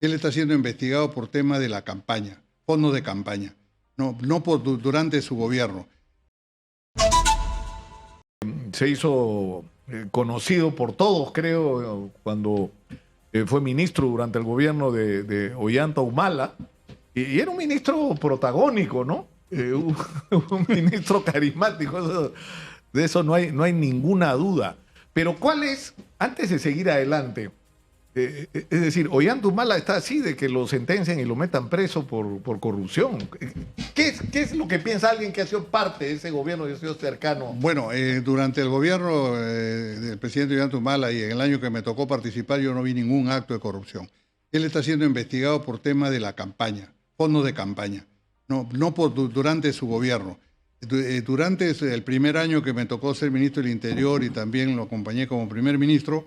Él está siendo investigado por tema de la campaña, fondos de campaña, durante su gobierno. Se hizo conocido por todos, creo, cuando fue ministro durante el gobierno de Ollanta Humala, y era un ministro protagónico, ¿no? Un ministro carismático, de eso no hay ninguna duda. Pero ¿cuál es, antes de seguir adelante, es decir, Ollanta Humala está así de que lo sentencien y lo metan preso por corrupción? ¿Qué es lo que piensa alguien que ha sido parte de ese gobierno y ha sido cercano? Bueno, durante el gobierno del presidente Ollanta Humala y en el año que me tocó participar, yo no vi ningún acto de corrupción. Él está siendo investigado por tema de la campaña, fondos de campaña, durante su gobierno. Durante el primer año que me tocó ser ministro del Interior y también lo acompañé como primer ministro,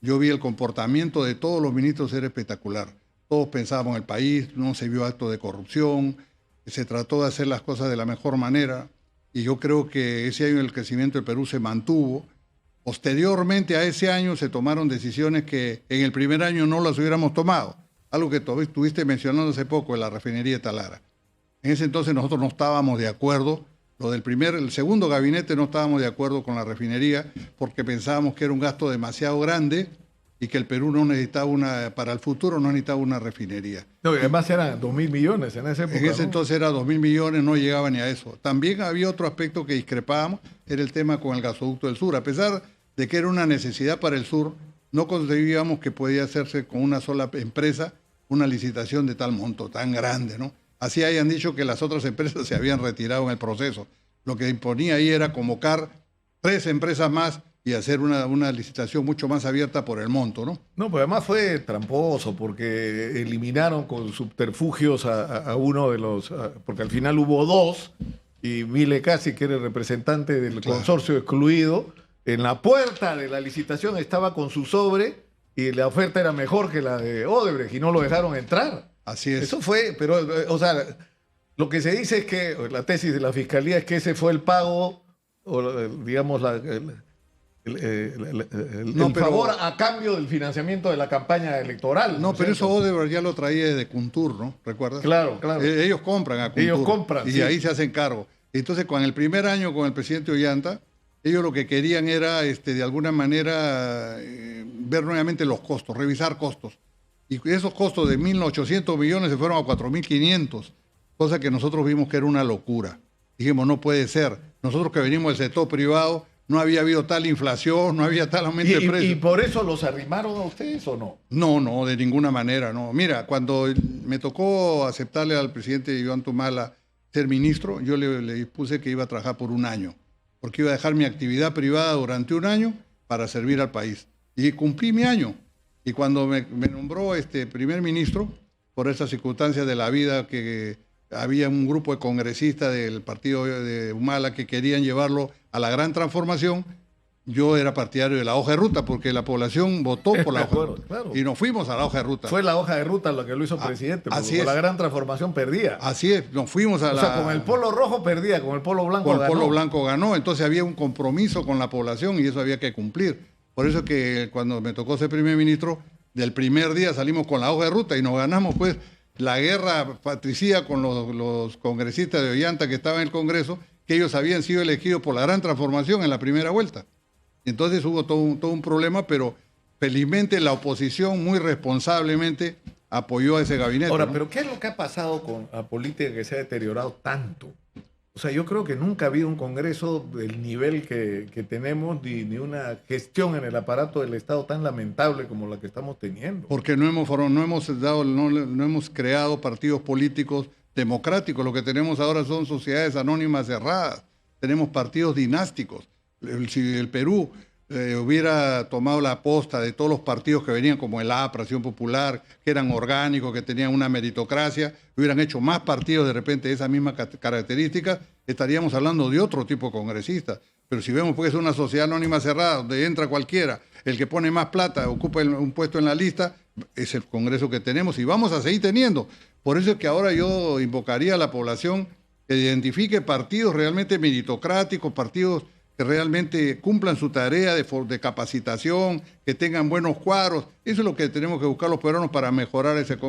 yo vi el comportamiento de todos los ministros era espectacular. Todos pensábamos en el país, no se vio acto de corrupción, se trató de hacer las cosas de la mejor manera y yo creo que ese año el crecimiento del Perú se mantuvo. Posteriormente a ese año se tomaron decisiones que en el primer año no las hubiéramos tomado. Algo que estuviste mencionando hace poco, en la refinería de Talara. En ese entonces nosotros no estábamos de acuerdo. El segundo gabinete no estábamos de acuerdo con la refinería porque pensábamos que era un gasto demasiado grande y que el Perú no necesitaba para el futuro no necesitaba una refinería. No, y además eran 2.000 millones en esa época. En ese entonces era 2.000 millones, no llegaba ni a eso. También había otro aspecto que discrepábamos, era el tema con el gasoducto del sur. A pesar de que era una necesidad para el sur, no concebíamos que podía hacerse con una sola empresa una licitación de tal monto, tan grande, ¿no? Así hayan dicho que las otras empresas se habían retirado en el proceso. Lo que imponía ahí era convocar 3 empresas más y hacer una licitación mucho más abierta por el monto, ¿no? No, pero además fue tramposo porque eliminaron con subterfugios a uno de los... porque al final hubo 2 y Mile Casi, que era el representante del consorcio excluido, en la puerta de la licitación estaba con su sobre y la oferta era mejor que la de Odebrecht y no lo dejaron entrar. Así es. Eso fue, pero, o sea, lo que se dice es que, la tesis de la Fiscalía es que ese fue el pago, o digamos, el favor a cambio del financiamiento de la campaña electoral. No, pero eso Odebrecht ya lo traía desde Kuntur, ¿no? ¿Recuerdas? Claro, claro. Ellos compran a Kuntur. Ellos compran, y sí. ahí se hacen cargo. Entonces, con el primer año con el presidente Ollanta, ellos lo que querían era, de alguna manera, ver nuevamente los costos, revisar costos. Y esos costos de 1.800 millones se fueron a 4.500, cosa que nosotros vimos que era una locura. Dijimos, no puede ser. Nosotros que venimos del sector privado, no había habido tal inflación, no había tal aumento de precios. ¿Y por eso los arrimaron a ustedes o no? No, de ninguna manera, no. Mira, cuando me tocó aceptarle al presidente Ollanta Humala ser ministro, yo le puse que iba a trabajar por un año, porque iba a dejar mi actividad privada durante un año para servir al país. Y cumplí mi año. Y cuando me nombró primer ministro, por esas circunstancias de la vida, que había un grupo de congresistas del partido de Humala que querían llevarlo a la gran transformación, yo era partidario de la hoja de ruta, porque la población votó por la hoja de ruta. Claro. Y nos fuimos a la hoja de ruta. Fue la hoja de ruta lo que lo hizo presidente, porque con la gran transformación perdía. Así es, nos fuimos a O sea, con el polo rojo perdía, con el polo blanco ganó. Con el polo blanco ganó, entonces había un compromiso con la población y eso había que cumplir. Por eso es que cuando me tocó ser primer ministro, del primer día salimos con la hoja de ruta y nos ganamos pues la guerra patricida con los congresistas de Ollanta que estaban en el Congreso, que ellos habían sido elegidos por la gran transformación en la primera vuelta. Entonces hubo todo un problema, pero felizmente la oposición muy responsablemente apoyó a ese gabinete. Ahora, ¿no? ¿pero qué es lo que ha pasado con la política que se ha deteriorado tanto? O sea, yo creo que nunca ha habido un Congreso del nivel que tenemos, ni una gestión en el aparato del Estado tan lamentable como la que estamos teniendo. Porque no hemos creado partidos políticos democráticos. Lo que tenemos ahora son sociedades anónimas cerradas. Tenemos partidos dinásticos. Si el Perú hubiera tomado la posta de todos los partidos que venían, como el APRA, Acción Popular, que eran orgánicos, que tenían una meritocracia, hubieran hecho más partidos de repente de esas mismas características, estaríamos hablando de otro tipo de congresistas. Pero si vemos, pues, es una sociedad anónima cerrada, donde entra cualquiera, el que pone más plata, ocupa un puesto en la lista, es el Congreso que tenemos y vamos a seguir teniendo. Por eso es que ahora yo invocaría a la población que identifique partidos realmente meritocráticos, partidos que realmente cumplan su tarea de capacitación, que tengan buenos cuadros. Eso es lo que tenemos que buscar los peruanos para mejorar ese Congreso.